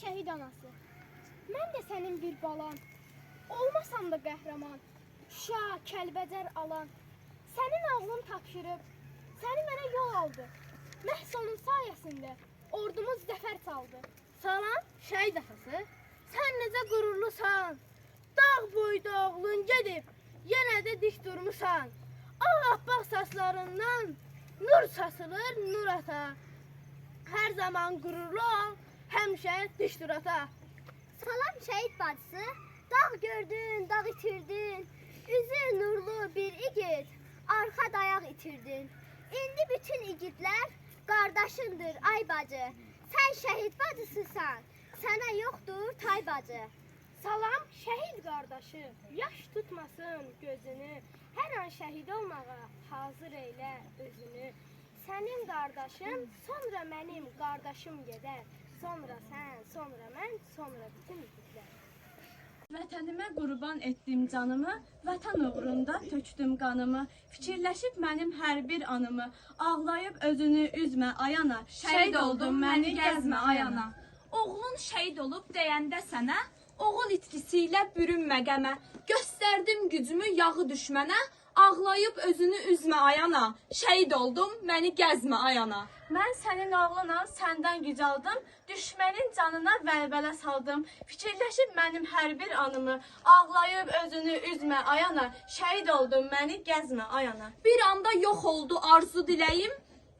şəhid anası, mən də sənin bir balan, olmasam da qəhrəman, Şuşa, Kəlbəcər alan, sənin ağlın tapşırıb, səni mənə yol aldı. Məhz onun sayəsində ordumuz zəfər çaldı. Salam, şəhid atası, sən necə qürurlusan, dağ boyda oğlun gedib, yenə də dik durmusan. Ağappaq saçlarından nur saçılır nur ata. Hər zaman qürurlu ol, həmişə dik dur ata. Salam şəhid bacısı, dağ gördün, dağ itirdin, üzü nurlu bir igid, arxa dayaq itirdin. İndi bütün igidlər qardaşındır ay bacı, sən şəhid bacısısan, sənə yoxdur tay bacı. Salam şəhid qardaşı, yaş tutmasın gözünü, hər an şəhid olmağa hazır eylə özünü. Sənin qardaşın, sonra mənim qardaşım gedər, sonra sən, sonra mən, sonra bütün igidlər. Vətənimə qurban etdim canımı, vətən uğrunda tökdüm qanımı. Fikirləşib mənim hər bir anımı, ağlayıb özünü üzmə ayana. Şəhid oldum məni gəzmə ayana. Oğlun şəhid olub deyəndə sənə, oğul itkisi ilə bürünmə qəmə. Göstərdim gücümü yağı düşmənə, ağlayıb özünü üzmə ayana. Şəhid oldum məni gəzmə ayana. Mən sənin oğlunam, səndən güc aldım, düşmənin canına vəlvələ saldım. Fikirləşib mənim hər bir anımı, ağlayıb özünü üzmə ayana. Şəhid oldum məni gəzmə ayana. Bir anda yox oldu arzu diləyim,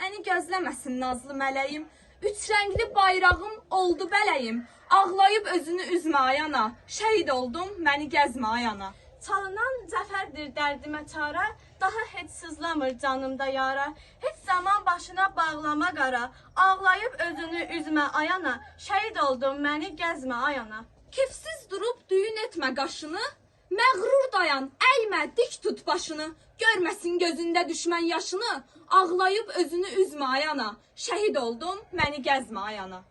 əni gözləməsin nazlı mələyim. Üç rəngli bayrağım oldu bələyim, ağlayıb özünü üzmə ayana. Şəhid oldum məni gəzmə ayana. Çalınan zəfərdir dərdimə çara, daha heç sızlamır canımda yara. Heç zaman başına bağlama qara, ağlayıb özünü üzmə ayana. Şəhid oldum məni gəzmə ayana. Kefsiz durub düyün etmə qaşını, məğrur dayan, əymə, dik tut başını. Görməsin gözündə düşmən yaşını, ağlayıb özünü üzmə ayana. Şəhid oldum məni gəzmə ayana.